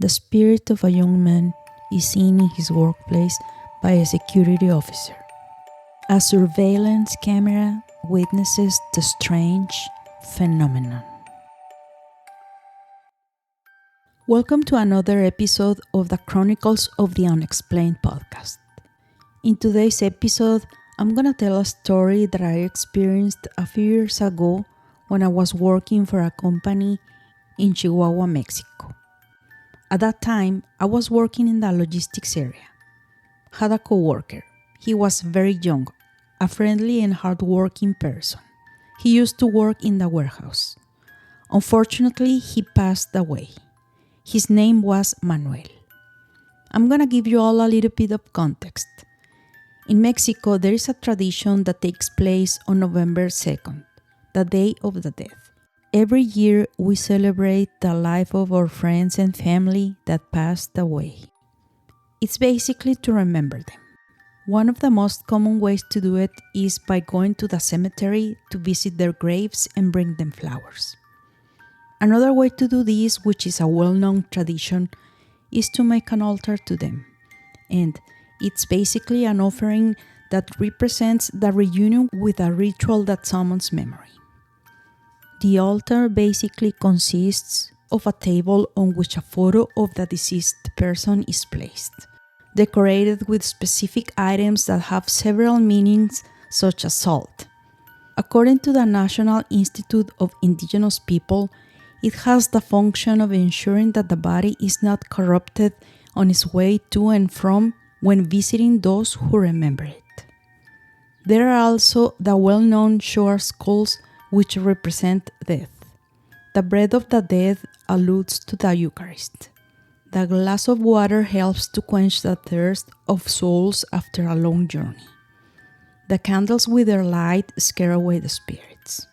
The spirit of a young man is seen in his workplace by a security officer. A surveillance camera witnesses the strange phenomenon. Welcome to another episode of the Chronicles of the Unexplained podcast. In today's episode, I'm gonna tell a story that I experienced a few years ago when I was working for a company in Chihuahua, Mexico. At that time, I was working in the logistics area. Had a coworker. He was very young, a friendly and hardworking person. He used to work in the warehouse. Unfortunately, he passed away. His name was Manuel. I'm gonna give you all a little bit of context. In Mexico, there is a tradition that takes place on November 2nd, the Day of the Dead. Every year, we celebrate the life of our friends and family that passed away. It's basically to remember them. One of the most common ways to do it is by going to the cemetery to visit their graves and bring them flowers. Another way to do this, which is a well-known tradition, is to make an altar to them. And it's basically an offering that represents the reunion with a ritual that summons memory. The altar basically consists of a table on which a photo of the deceased person is placed, decorated with specific items that have several meanings, such as salt. According to the National Institute of Indigenous People, it has the function of ensuring that the body is not corrupted on its way to and from when visiting those who remember it. There are also the well-known sugar skulls which represent death. The bread of the dead alludes to the Eucharist. The glass of water helps to quench the thirst of souls after a long journey. The candles with their light scare away the spirits.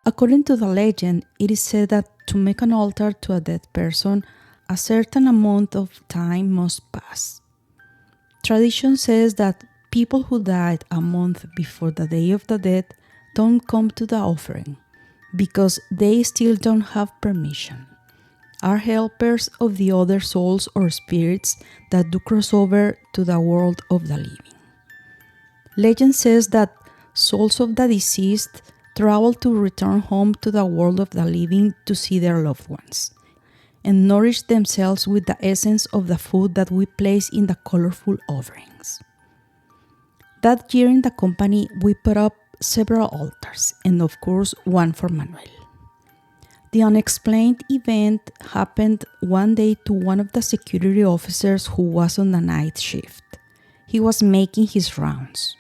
According to the legend, it is said that to make an altar to a dead person, a certain amount of time must pass. Tradition says that people who died a month before the Day of the Dead don't come to the offering because they still don't have permission. Are helpers of the other souls or spirits that do cross over to the world of the living. Legend says that souls of the deceased travel to return home to the world of the living to see their loved ones and nourish themselves with the essence of the food that we place in the colorful offerings. That year in the company, we put up several altars and of course one for Manuel. The unexplained event happened one day to one of the security officers who was on the night shift. He was making his rounds.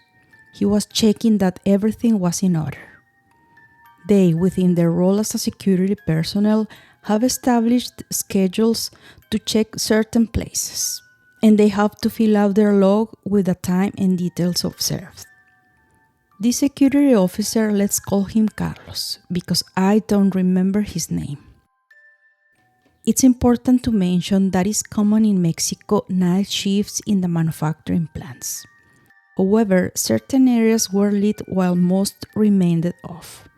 He was checking that everything was in order. They, within their role as a security personnel, have established schedules to check certain places, and they have to fill out their log with the time and details observed. This security officer, let's call him Carlos, because I don't remember his name. It's important to mention that it's common in Mexico night shifts in the manufacturing plants. However, certain areas were lit while most remained off.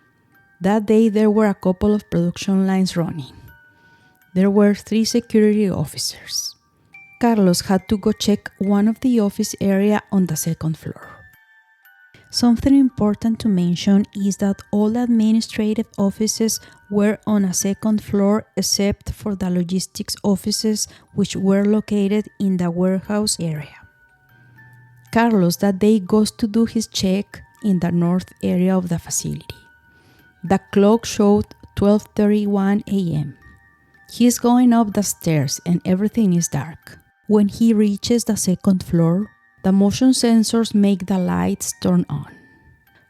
That day there were a couple of production lines running. There were 3 security officers. Carlos had to go check one of the office area on the 2nd floor. Something important to mention is that all administrative offices were on a 2nd floor except for the logistics offices which were located in the warehouse area. Carlos that day goes to do his check in the north area of the facility. The clock showed 12:31 a.m. He is going up the stairs and everything is dark. When he reaches the 2nd floor, the motion sensors make the lights turn on.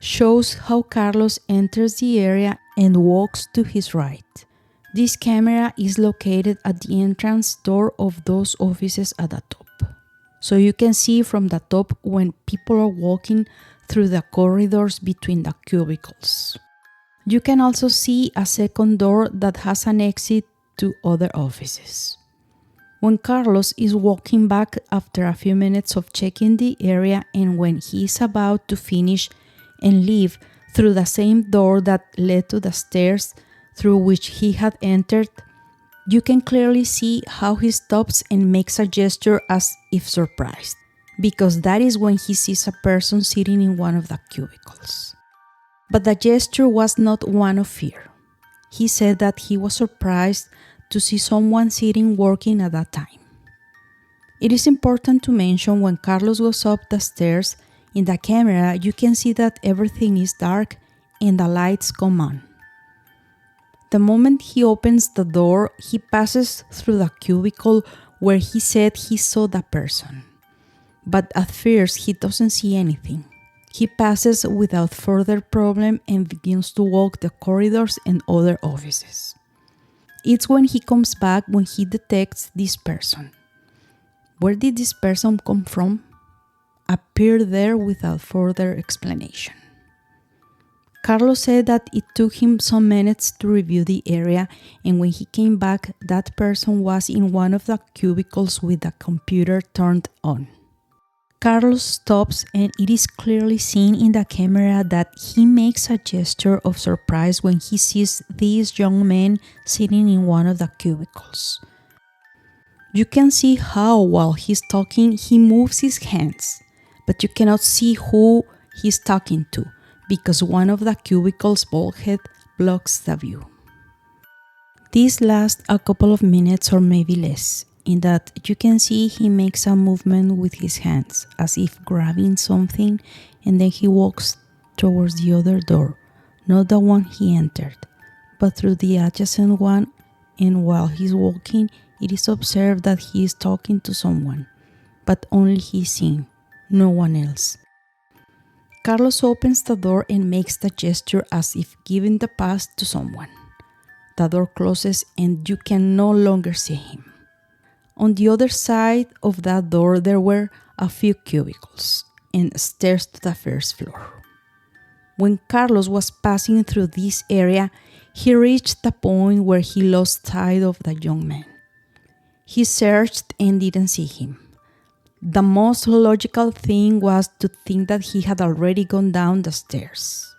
Shows how Carlos enters the area and walks to his right. This camera is located at the entrance door of those offices at the top. So you can see from the top when people are walking through the corridors between the cubicles. You can also see a 2nd door that has an exit to other offices. When Carlos is walking back after a few minutes of checking the area and when he is about to finish and leave through the same door that led to the stairs through which he had entered, You can clearly see how he stops and makes a gesture as if surprised, because that is when he sees a person sitting in one of the cubicles. But the gesture was not one of fear. He said that he was surprised to see someone sitting working at that time. It is important to mention when Carlos goes up the stairs, in the camera you can see that everything is dark and the lights come on. The moment he opens the door, he passes through the cubicle where he said he saw the person. But at first he doesn't see anything. He passes without further problem and begins to walk the corridors and other offices. It's when he comes back when he detects this person. Where did this person come from? Appeared there without further explanation. Carlos said that it took him some minutes to review the area, and when he came back, that person was in one of the cubicles with the computer turned on. Carlos stops, and it is clearly seen in the camera that he makes a gesture of surprise when he sees this young man sitting in one of the cubicles. You can see how, while he's talking, he moves his hands, but you cannot see who he's talking to, because one of the cubicles' bulkhead blocks the view. This lasts a couple of minutes or maybe less, in that you can see he makes a movement with his hands, as if grabbing something, and then he walks towards the other door, not the one he entered, but through the adjacent one, and while he's walking, it is observed that he is talking to someone, but only he's seen, no one else. Carlos opens the door and makes the gesture as if giving the pass to someone. The door closes and you can no longer see him. On the other side of that door there were a few cubicles and stairs to the first floor. When Carlos was passing through this area, he reached the point where he lost sight of the young man. He searched and didn't see him. The most logical thing was to think that he had already gone down the stairs.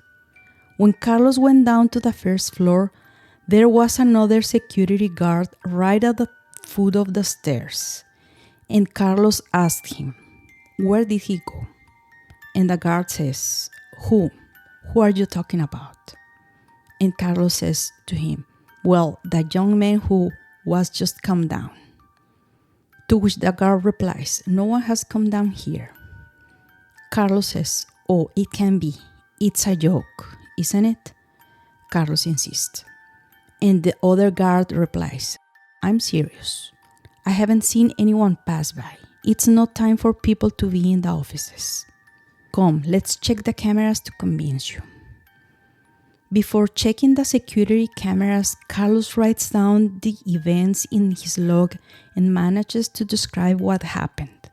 When Carlos went down to the first floor, there was another security guard right at the foot of the stairs, and Carlos asked him, "Where did he go?" And the guard says, Who are you talking about?" And Carlos says to him, "Well, the young man who was just come down." To which the guard replies, "No one has come down here." Carlos says, "Oh, it can be. It's a joke, isn't it?" Carlos insists. And the other guard replies, "I'm serious. I haven't seen anyone pass by. It's not time for people to be in the offices. Come, let's check the cameras to convince you." Before checking the security cameras, Carlos writes down the events in his log and manages to describe what happened.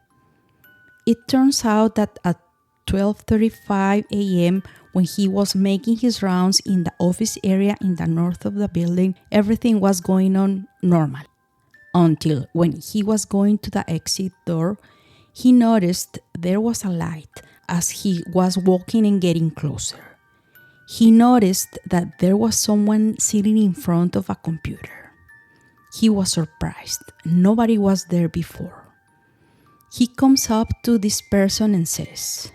It turns out that at 12:35 a.m., when he was making his rounds in the office area in the north of the building, everything was going on normal. Until when he was going to the exit door, he noticed there was a light as he was walking and getting closer. He noticed that there was someone sitting in front of a computer. He was surprised. Nobody was there before. He comes up to this person and says,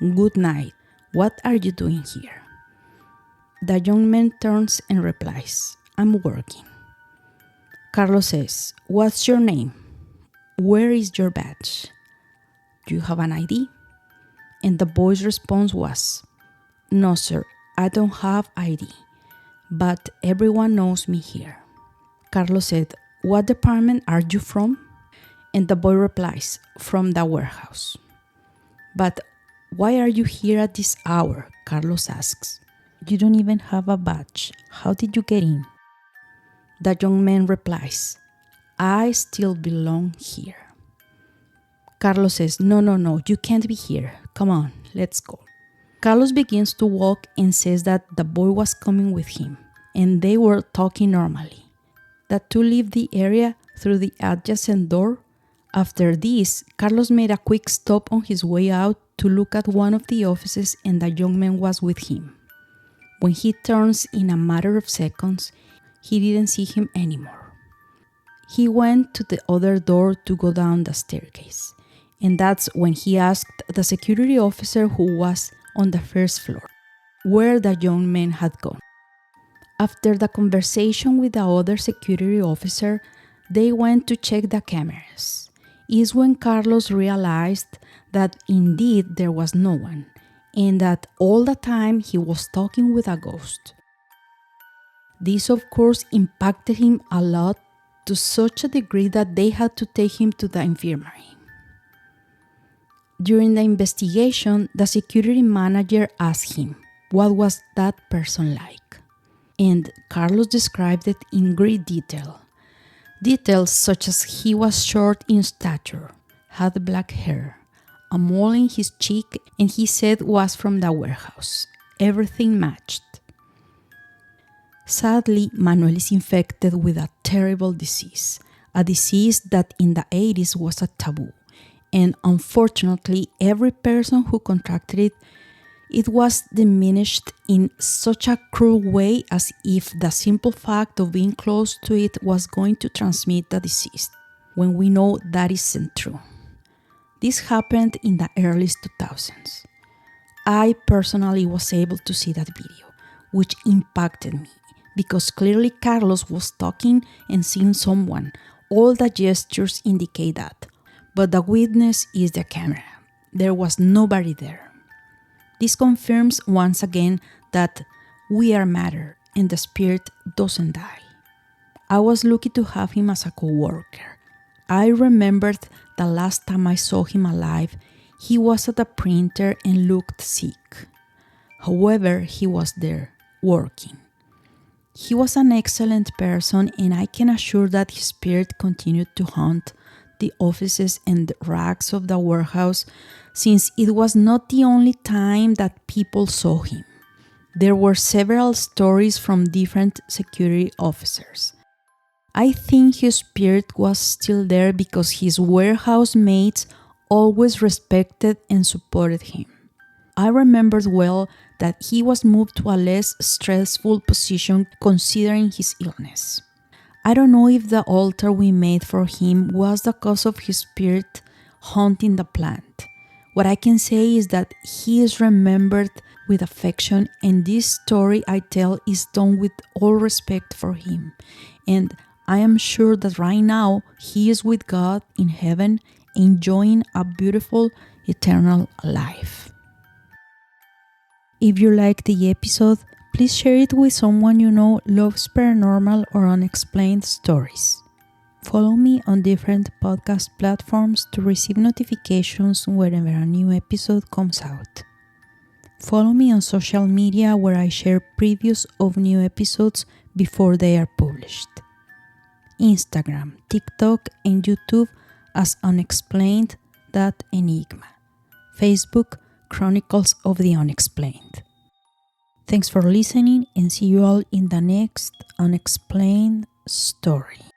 "Good night. What are you doing here?" The young man turns and replies, "I'm working." Carlos says, "What's your name? Where is your badge? Do you have an ID?" And the boy's response was, "No, sir, I don't have ID, but everyone knows me here." Carlos said, "What department are you from?" And the boy replies, "From the warehouse." "But why are you here at this hour?" Carlos asks. "You don't even have a badge. How did you get in?" The young man replies, "I still belong here." Carlos says, No, you can't be here. Come on, let's go." Carlos begins to walk and says that the boy was coming with him, and they were talking normally. The two leave the area through the adjacent door. After this, Carlos made a quick stop on his way out to look at one of the offices, and the young man was with him. When he turns in a matter of seconds, he didn't see him anymore. He went to the other door to go down the staircase, and that's when he asked the security officer who was on the first floor where the young man had gone. After the conversation with the other security officer, they went to check the cameras. Is when Carlos realized that indeed there was no one, and that all the time he was talking with a ghost. This of course impacted him a lot, to such a degree that they had to take him to the infirmary. During the investigation, the security manager asked him, what was that person like? And Carlos described it in great detail. Details such as he was short in stature, had black hair, a mole in his cheek, and he said was from the warehouse. Everything matched. Sadly, Manuel is infected with a terrible disease, a disease that in the 80s was a taboo, and unfortunately every person who contracted it was diminished in such a cruel way, as if the simple fact of being close to it was going to transmit the disease, when we know that isn't true. This happened in the early 2000s. I personally was able to see that video, which impacted me, because clearly Carlos was talking and seeing someone. All the gestures indicate that, but the witness is the camera. There was nobody there. This confirms once again that we are matter and the spirit doesn't die. I was lucky to have him as a co-worker. I remembered the last time I saw him alive, he was at the printer and looked sick. However, he was there, working. He was an excellent person, and I can assure that his spirit continued to haunt the offices and racks of the warehouse, since it was not the only time that people saw him. There were several stories from different security officers. I think his spirit was still there because his warehouse mates always respected and supported him. I remembered well that he was moved to a less stressful position considering his illness. I don't know if the altar we made for him was the cause of his spirit haunting the plant. What I can say is that he is remembered with affection, and this story I tell is done with all respect for him. And I am sure that right now he is with God in heaven, enjoying a beautiful eternal life. If you like the episode, please share it with someone you know loves paranormal or unexplained stories. Follow me on different podcast platforms to receive notifications whenever a new episode comes out. Follow me on social media where I share previews of new episodes before they are published. Instagram, TikTok, and YouTube as unexplained.enigma. Facebook, Chronicles of the Unexplained. Thanks for listening, and see you all in the next unexplained story.